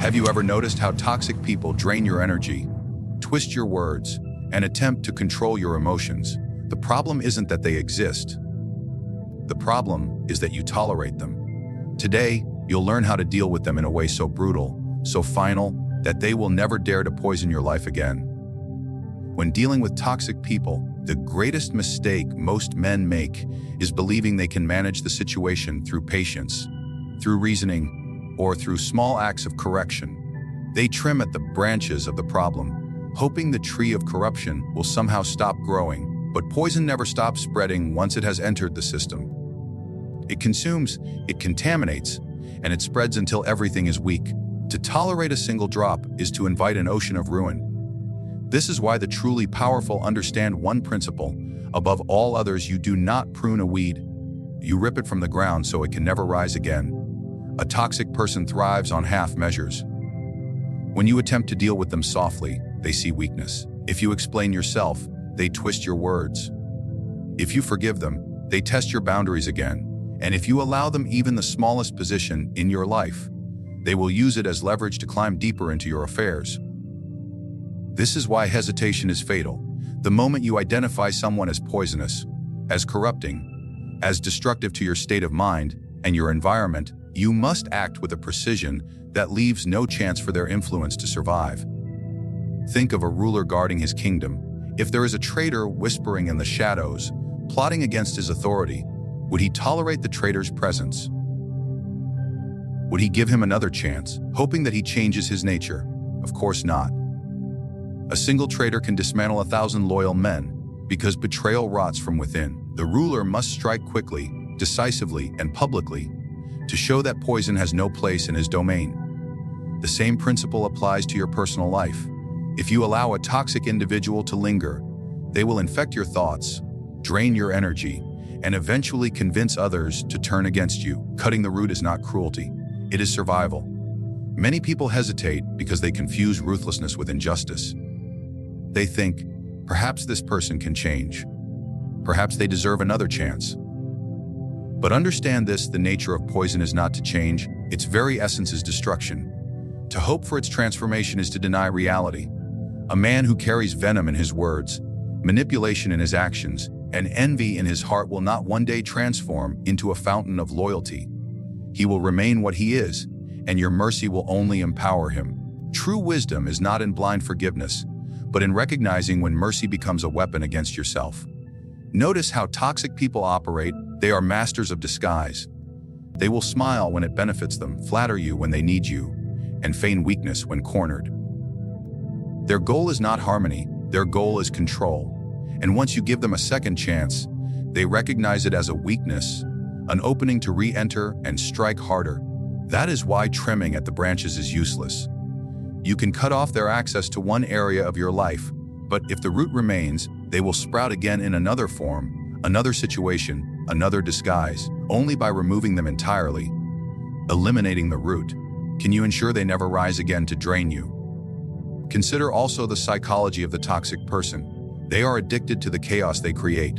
Have you ever noticed how toxic people drain your energy, twist your words, and attempt to control your emotions? The problem isn't that they exist. The problem is that you tolerate them. Today, you'll learn how to deal with them in a way so brutal, so final, that they will never dare to poison your life again. When dealing with toxic people, the greatest mistake most men make is believing they can manage the situation through patience, through reasoning, or through small acts of correction. They trim at the branches of the problem, hoping the tree of corruption will somehow stop growing, but poison never stops spreading once it has entered the system. It consumes, it contaminates, and it spreads until everything is weak. To tolerate a single drop is to invite an ocean of ruin. This is why the truly powerful understand one principle: above all others, you do not prune a weed. You rip it from the ground so it can never rise again. A toxic person thrives on half measures. When you attempt to deal with them softly, they see weakness. If you explain yourself, they twist your words. If you forgive them, they test your boundaries again. And if you allow them even the smallest position in your life, they will use it as leverage to climb deeper into your affairs. This is why hesitation is fatal. The moment you identify someone as poisonous, as corrupting, as destructive to your state of mind and your environment, you must act with a precision that leaves no chance for their influence to survive. Think of a ruler guarding his kingdom. If there is a traitor whispering in the shadows, plotting against his authority, would he tolerate the traitor's presence? Would he give him another chance, hoping that he changes his nature? Of course not. A single traitor can dismantle 1,000 loyal men, because betrayal rots from within. The ruler must strike quickly, decisively, and publicly to show that poison has no place in his domain. The same principle applies to your personal life. If you allow a toxic individual to linger, they will infect your thoughts, drain your energy, and eventually convince others to turn against you. Cutting the root is not cruelty, it is survival. Many people hesitate because they confuse ruthlessness with injustice. They think, perhaps this person can change. Perhaps they deserve another chance. But understand this: the nature of poison is not to change, its very essence is destruction. To hope for its transformation is to deny reality. A man who carries venom in his words, manipulation in his actions, and envy in his heart will not one day transform into a fountain of loyalty. He will remain what he is, and your mercy will only empower him. True wisdom is not in blind forgiveness, but in recognizing when mercy becomes a weapon against yourself. Notice how toxic people operate. They are masters of disguise. They will smile when it benefits them, flatter you when they need you, and feign weakness when cornered. Their goal is not harmony, their goal is control. And once you give them a second chance, they recognize it as a weakness, an opening to re-enter and strike harder. That is why trimming at the branches is useless. You can cut off their access to one area of your life, but if the root remains, they will sprout again in another form, another situation, another disguise. Only by removing them entirely, eliminating the root, can you ensure they never rise again to drain you. Consider also the psychology of the toxic person. They are addicted to the chaos they create.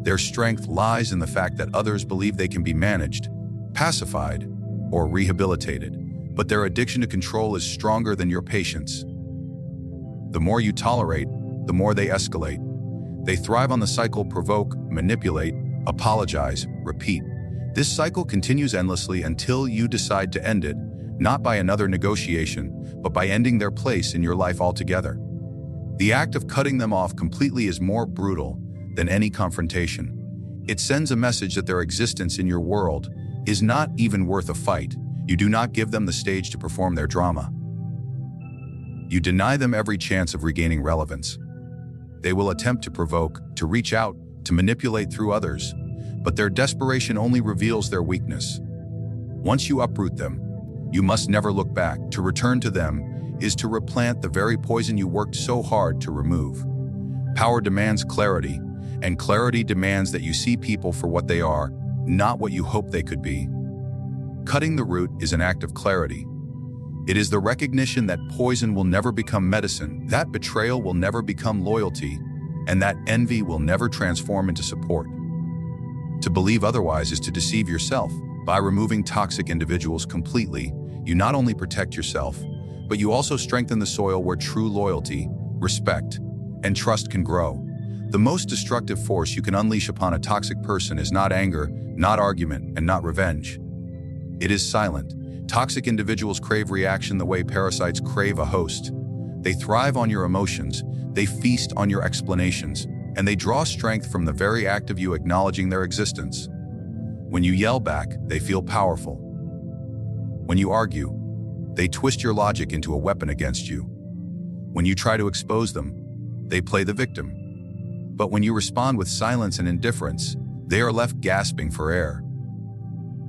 Their strength lies in the fact that others believe they can be managed, pacified, or rehabilitated, but their addiction to control is stronger than your patience. The more you tolerate, the more they escalate. They thrive on the cycle: provoke, manipulate, apologize, repeat. This cycle continues endlessly until you decide to end it, not by another negotiation, but by ending their place in your life altogether. The act of cutting them off completely is more brutal than any confrontation. It sends a message that their existence in your world is not even worth a fight. You do not give them the stage to perform their drama. You deny them every chance of regaining relevance. They will attempt to provoke, to reach out, to manipulate through others, but their desperation only reveals their weakness. Once you uproot them, you must never look back. To return to them is to replant the very poison you worked so hard to remove. Power demands clarity, and clarity demands that you see people for what they are, not what you hope they could be. Cutting the root is an act of clarity. It is the recognition that poison will never become medicine, that betrayal will never become loyalty, and that envy will never transform into support. To believe otherwise is to deceive yourself. By removing toxic individuals completely, you not only protect yourself, but you also strengthen the soil where true loyalty, respect, and trust can grow. The most destructive force you can unleash upon a toxic person is not anger, not argument, and not revenge. It is silent. Toxic individuals crave reaction the way parasites crave a host. They thrive on your emotions, they feast on your explanations, and they draw strength from the very act of you acknowledging their existence. When you yell back, they feel powerful. When you argue, they twist your logic into a weapon against you. When you try to expose them, they play the victim. But when you respond with silence and indifference, they are left gasping for air.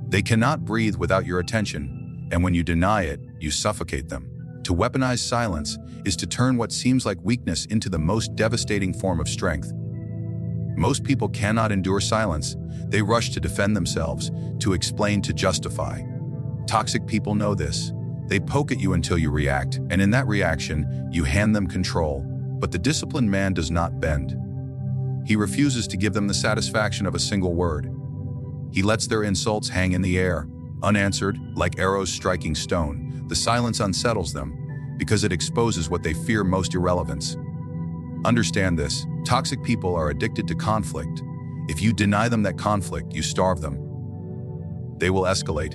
They cannot breathe without your attention, and when you deny it, you suffocate them. To weaponize silence is to turn what seems like weakness into the most devastating form of strength. Most people cannot endure silence. They rush to defend themselves, to explain, to justify. Toxic people know this. They poke at you until you react, and in that reaction, you hand them control. But the disciplined man does not bend. He refuses to give them the satisfaction of a single word. He lets their insults hang in the air, unanswered, like arrows striking stone. The silence unsettles them, because it exposes what they fear most: irrelevance. Understand this: toxic people are addicted to conflict. If you deny them that conflict, you starve them. They will escalate.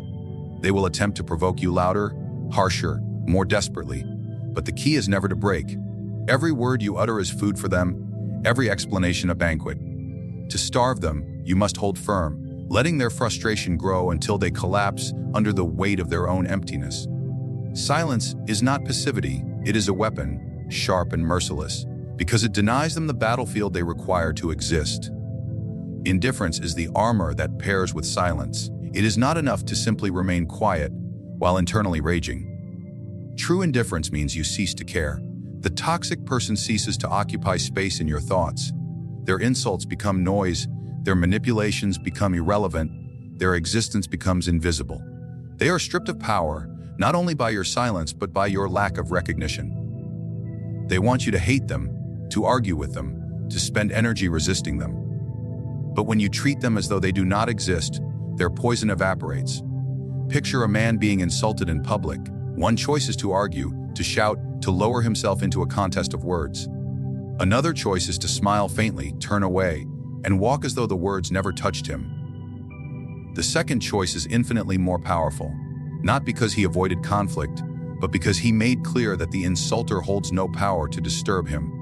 They will attempt to provoke you louder, harsher, more desperately. But the key is never to break. Every word you utter is food for them, every explanation a banquet. To starve them, you must hold firm, letting their frustration grow until they collapse under the weight of their own emptiness. Silence is not passivity, it is a weapon, sharp and merciless, because it denies them the battlefield they require to exist. Indifference is the armor that pairs with silence. It is not enough to simply remain quiet while internally raging. True indifference means you cease to care. The toxic person ceases to occupy space in your thoughts. Their insults become noise, their manipulations become irrelevant, their existence becomes invisible. They are stripped of power, not only by your silence, but by your lack of recognition. They want you to hate them, to argue with them, to spend energy resisting them. But when you treat them as though they do not exist, their poison evaporates. Picture a man being insulted in public. One choice is to argue, to shout, to lower himself into a contest of words. Another choice is to smile faintly, turn away, and walk as though the words never touched him. The second choice is infinitely more powerful, not because he avoided conflict, but because he made clear that the insulter holds no power to disturb him.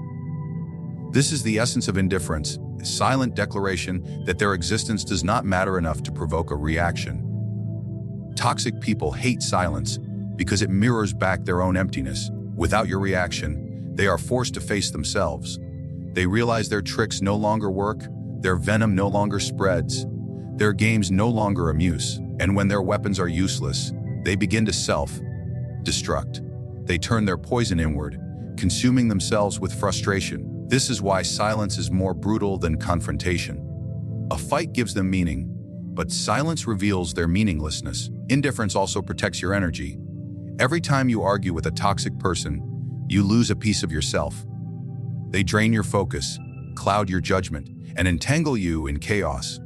This is the essence of indifference, a silent declaration that their existence does not matter enough to provoke a reaction. Toxic people hate silence because it mirrors back their own emptiness. Without your reaction, they are forced to face themselves. They realize their tricks no longer work, their venom no longer spreads, their games no longer amuse, and when their weapons are useless, they begin to self-destruct. They turn their poison inward, consuming themselves with frustration. This is why silence is more brutal than confrontation. A fight gives them meaning, but silence reveals their meaninglessness. Indifference also protects your energy. Every time you argue with a toxic person, you lose a piece of yourself. They drain your focus, cloud your judgment, and entangle you in chaos.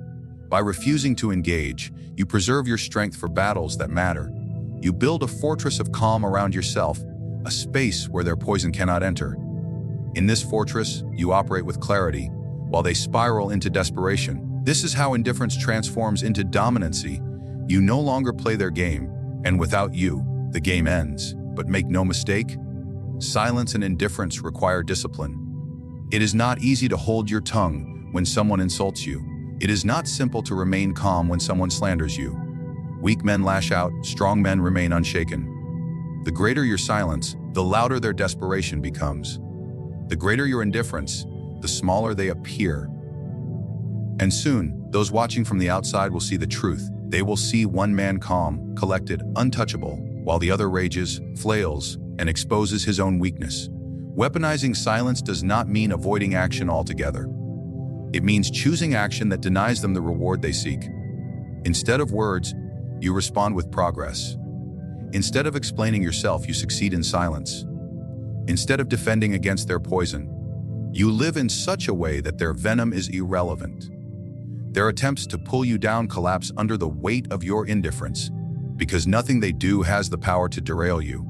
By refusing to engage, you preserve your strength for battles that matter. You build a fortress of calm around yourself, a space where their poison cannot enter. In this fortress, you operate with clarity, while they spiral into desperation. This is how indifference transforms into dominancy. You no longer play their game, and without you, the game ends. But make no mistake, silence and indifference require discipline. It is not easy to hold your tongue when someone insults you. It is not simple to remain calm when someone slanders you. Weak men lash out, strong men remain unshaken. The greater your silence, the louder their desperation becomes. The greater your indifference, the smaller they appear. And soon, those watching from the outside will see the truth. They will see one man calm, collected, untouchable, while the other rages, flails, and exposes his own weakness. Weaponizing silence does not mean avoiding action altogether. It means choosing action that denies them the reward they seek. Instead of words, you respond with progress. Instead of explaining yourself, you succeed in silence. Instead of defending against their poison, you live in such a way that their venom is irrelevant. Their attempts to pull you down collapse under the weight of your indifference. because nothing they do has the power to derail you.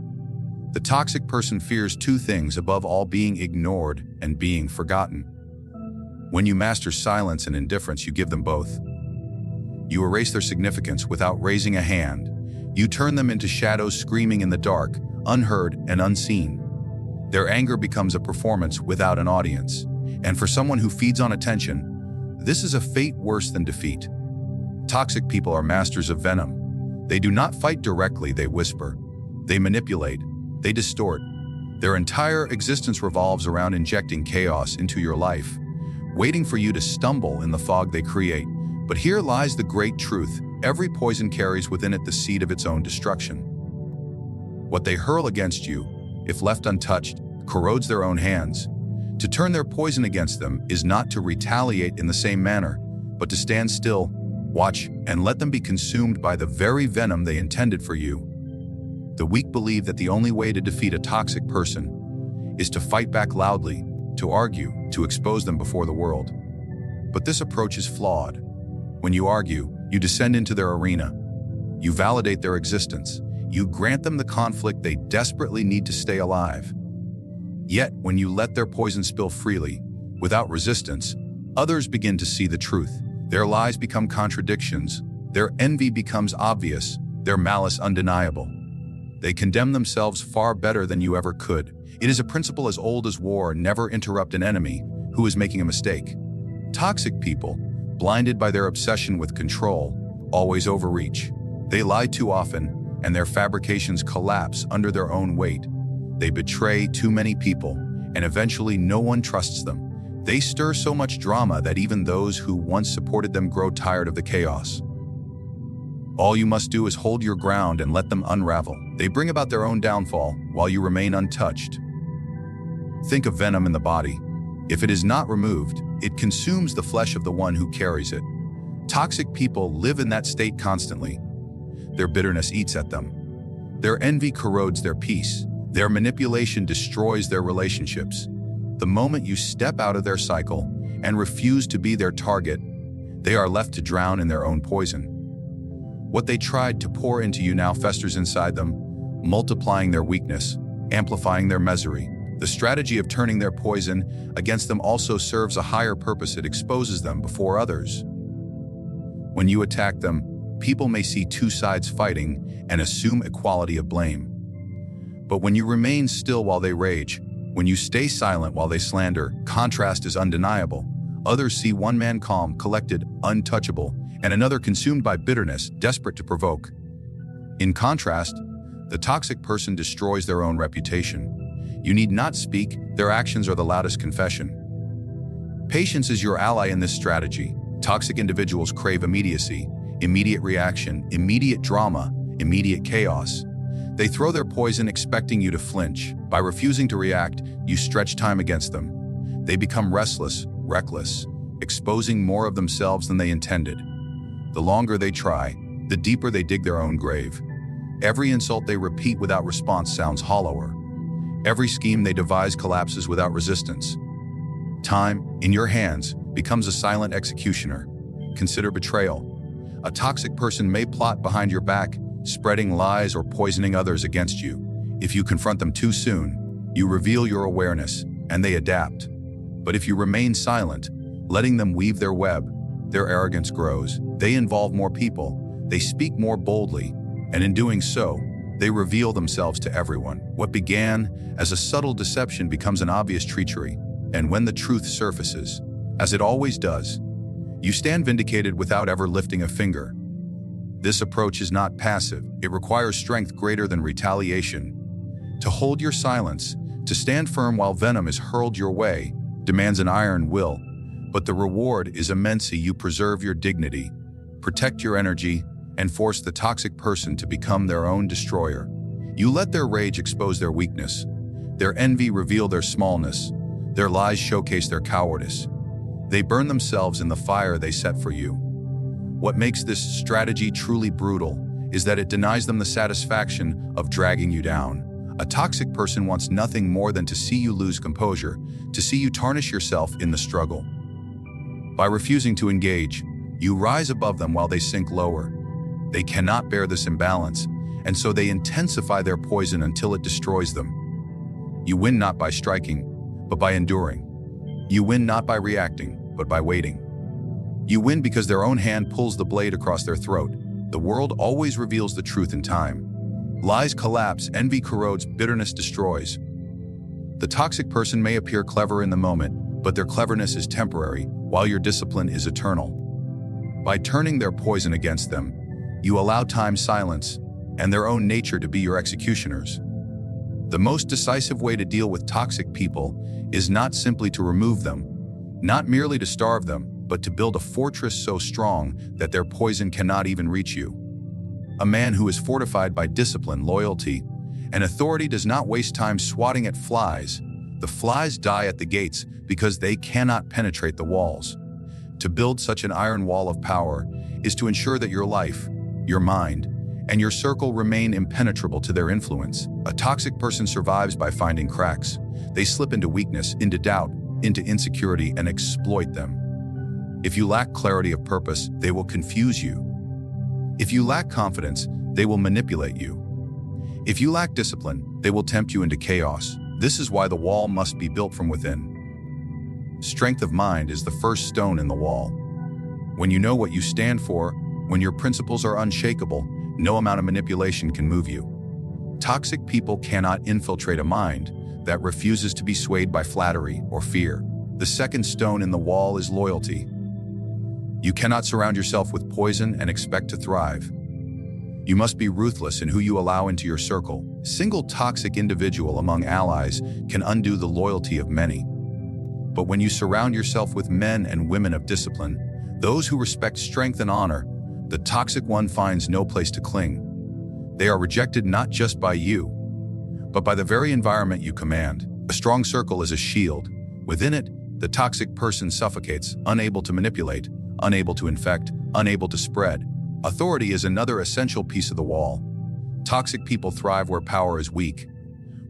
The toxic person fears two things above all: being ignored and being forgotten. When you master silence and indifference, you give them both. You erase their significance without raising a hand. You turn them into shadows screaming in the dark, unheard and unseen. Their anger becomes a performance without an audience. And for someone who feeds on attention, this is a fate worse than defeat. Toxic people are masters of venom. They do not fight directly, they whisper. They manipulate. They distort. Their entire existence revolves around injecting chaos into your life, waiting for you to stumble in the fog they create. But here lies the great truth. Every poison carries within it the seed of its own destruction. What they hurl against you, if left untouched, corrodes their own hands. To turn their poison against them is not to retaliate in the same manner, but to stand still, watch, and let them be consumed by the very venom they intended for you. The weak believe that the only way to defeat a toxic person is to fight back loudly, to argue, to expose them before the world. But this approach is flawed. When you argue, you descend into their arena. You validate their existence. You grant them the conflict they desperately need to stay alive. Yet, when you let their poison spill freely, without resistance, others begin to see the truth. Their lies become contradictions. Their envy becomes obvious. Their malice undeniable. They condemn themselves far better than you ever could. It is a principle as old as war: never interrupt an enemy who is making a mistake. Toxic people, blinded by their obsession with control, always overreach. They lie too often, and their fabrications collapse under their own weight. They betray too many people, and eventually no one trusts them. They stir so much drama that even those who once supported them grow tired of the chaos. All you must do is hold your ground and let them unravel. They bring about their own downfall while you remain untouched. Think of venom in the body. If it is not removed, it consumes the flesh of the one who carries it. Toxic people live in that state constantly. Their bitterness eats at them. Their envy corrodes their peace. Their manipulation destroys their relationships. The moment you step out of their cycle and refuse to be their target, they are left to drown in their own poison. What they tried to pour into you now festers inside them, multiplying their weakness, amplifying their misery. The strategy of turning their poison against them also serves a higher purpose. It exposes them before others. When you attack them, people may see two sides fighting and assume equality of blame. But when you remain still while they rage, when you stay silent while they slander, contrast is undeniable. Others see one man calm, collected, untouchable, and another consumed by bitterness, desperate to provoke. In contrast, the toxic person destroys their own reputation. You need not speak, their actions are the loudest confession. Patience is your ally in this strategy. Toxic individuals crave immediacy, immediate reaction, immediate drama, immediate chaos. They throw their poison expecting you to flinch. By refusing to react, you stretch time against them. They become restless, reckless, exposing more of themselves than they intended. The longer they try, the deeper they dig their own grave. Every insult they repeat without response sounds hollower. Every scheme they devise collapses without resistance. Time, in your hands, becomes a silent executioner. Consider betrayal. A toxic person may plot behind your back, spreading lies or poisoning others against you. If you confront them too soon, you reveal your awareness, and they adapt. But if you remain silent, letting them weave their web, their arrogance grows. They involve more people, they speak more boldly, and in doing so, they reveal themselves to everyone. What began as a subtle deception becomes an obvious treachery, and when the truth surfaces, as it always does, you stand vindicated without ever lifting a finger. This approach is not passive. It requires strength greater than retaliation. To hold your silence, to stand firm while venom is hurled your way, demands an iron will, but the reward is immense. You preserve your dignity, protect your energy, and force the toxic person to become their own destroyer. You let their rage expose their weakness, their envy reveal their smallness, their lies showcase their cowardice. They burn themselves in the fire they set for you. What makes this strategy truly brutal is that it denies them the satisfaction of dragging you down. A toxic person wants nothing more than to see you lose composure, to see you tarnish yourself in the struggle. By refusing to engage, you rise above them while they sink lower. They cannot bear this imbalance, and so they intensify their poison until it destroys them. You win not by striking, but by enduring. You win not by reacting, but by waiting. You win because their own hand pulls the blade across their throat. The world always reveals the truth in time. Lies collapse, envy corrodes, bitterness destroys. The toxic person may appear clever in the moment, but their cleverness is temporary, while your discipline is eternal. By turning their poison against them, you allow time's silence and their own nature to be your executioners. The most decisive way to deal with toxic people is not simply to remove them, not merely to starve them, but to build a fortress so strong that their poison cannot even reach you. A man who is fortified by discipline, loyalty, and authority does not waste time swatting at flies. The flies die at the gates because they cannot penetrate the walls. To build such an iron wall of power is to ensure that your life, your mind, and your circle remain impenetrable to their influence. A toxic person survives by finding cracks. They slip into weakness, into doubt, into insecurity, and exploit them. If you lack clarity of purpose, they will confuse you. If you lack confidence, they will manipulate you. If you lack discipline, they will tempt you into chaos. This is why the wall must be built from within. Strength of mind is the first stone in the wall. When you know what you stand for, when your principles are unshakable, no amount of manipulation can move you. Toxic people cannot infiltrate a mind that refuses to be swayed by flattery or fear. The second stone in the wall is loyalty. You cannot surround yourself with poison and expect to thrive. You must be ruthless in who you allow into your circle. A single toxic individual among allies can undo the loyalty of many. But when you surround yourself with men and women of discipline, those who respect strength and honor, the toxic one finds no place to cling. They are rejected not just by you, but by the very environment you command. A strong circle is a shield. Within it, the toxic person suffocates, unable to manipulate, unable to infect, unable to spread. Authority is another essential piece of the wall. Toxic people thrive where power is weak,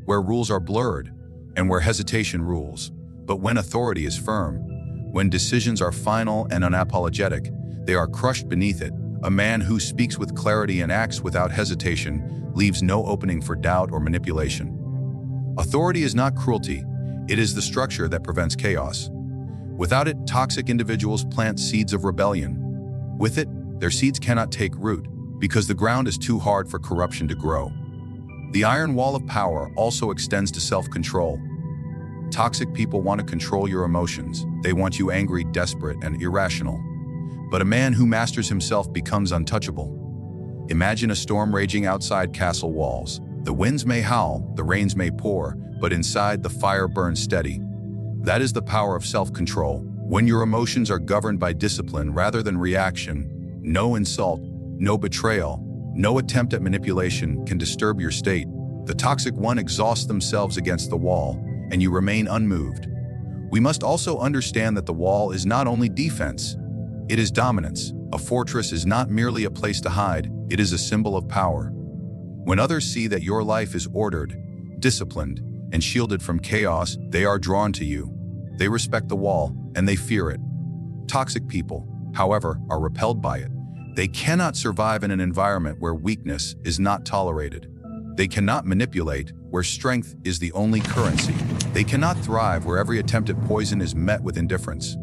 where rules are blurred, and where hesitation rules. But when authority is firm, when decisions are final and unapologetic, they are crushed beneath it. A man who speaks with clarity and acts without hesitation leaves no opening for doubt or manipulation. Authority is not cruelty, it is the structure that prevents chaos. Without it, toxic individuals plant seeds of rebellion. With it, their seeds cannot take root because the ground is too hard for corruption to grow. The iron wall of power also extends to self-control. Toxic people want to control your emotions. They want you angry, desperate, and irrational. But a man who masters himself becomes untouchable. Imagine a storm raging outside castle walls. The winds may howl, the rains may pour, but inside the fire burns steady. That is the power of self-control. When your emotions are governed by discipline rather than reaction, no insult, no betrayal, no attempt at manipulation can disturb your state. The toxic one exhausts themselves against the wall, and you remain unmoved. We must also understand that the wall is not only defense, it is dominance. A fortress is not merely a place to hide, it is a symbol of power. When others see that your life is ordered, disciplined, and shielded from chaos, they are drawn to you. They respect the wall, and they fear it. Toxic people, however, are repelled by it. They cannot survive in an environment where weakness is not tolerated. They cannot manipulate where strength is the only currency. They cannot thrive where every attempt at poison is met with indifference.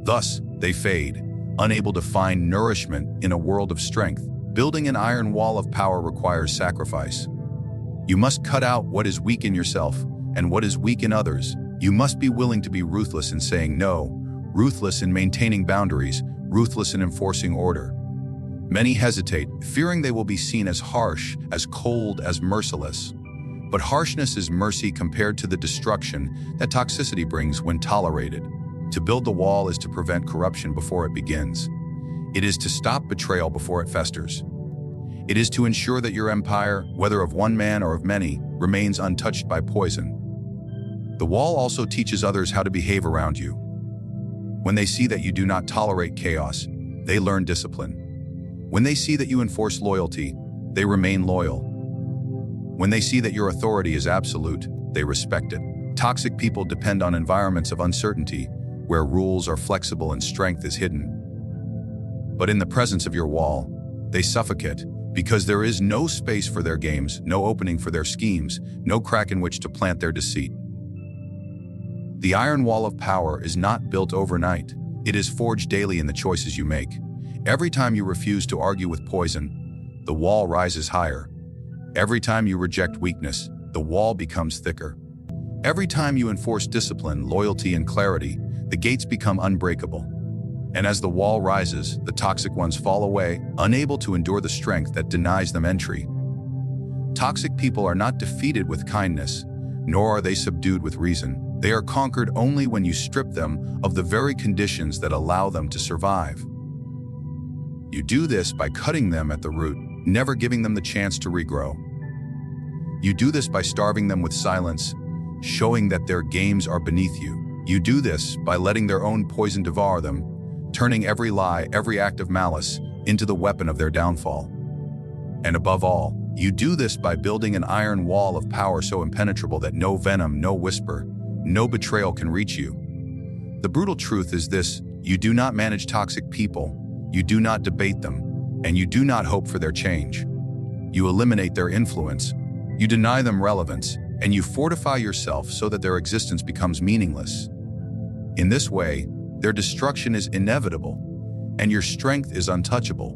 Thus, they fade, unable to find nourishment in a world of strength. Building an iron wall of power requires sacrifice. You must cut out what is weak in yourself and what is weak in others. You must be willing to be ruthless in saying no, ruthless in maintaining boundaries, ruthless in enforcing order. Many hesitate, fearing they will be seen as harsh, as cold, as merciless. But harshness is mercy compared to the destruction that toxicity brings when tolerated. To build the wall is to prevent corruption before it begins. It is to stop betrayal before it festers. It is to ensure that your empire, whether of one man or of many, remains untouched by poison. The wall also teaches others how to behave around you. When they see that you do not tolerate chaos, they learn discipline. When they see that you enforce loyalty, they remain loyal. When they see that your authority is absolute, they respect it. Toxic people depend on environments of uncertainty, where rules are flexible and strength is hidden. But in the presence of your wall, They suffocate because there is no space for their games, no opening for their schemes, no crack in which to plant their deceit. The iron wall of power is not built overnight. It is forged daily in the choices you make. Every time you refuse to argue with poison, the wall rises higher. Every time you reject weakness, the wall becomes thicker. Every time you enforce discipline, loyalty, and clarity, the gates become unbreakable. And as the wall rises, the toxic ones fall away, unable to endure the strength that denies them entry. Toxic people are not defeated with kindness, nor are they subdued with reason. They are conquered only when you strip them of the very conditions that allow them to survive. You do this by cutting them at the root, never giving them the chance to regrow. You do this by starving them with silence, showing that their games are beneath you. You do this by letting their own poison devour them, turning every lie, every act of malice into the weapon of their downfall. And above all, you do this by building an iron wall of power so impenetrable that no venom, no whisper, no betrayal can reach you. The brutal truth is this: you do not manage toxic people, you do not debate them, and you do not hope for their change. You eliminate their influence, you deny them relevance, and you fortify yourself so that their existence becomes meaningless. In this way, their destruction is inevitable, and your strength is untouchable.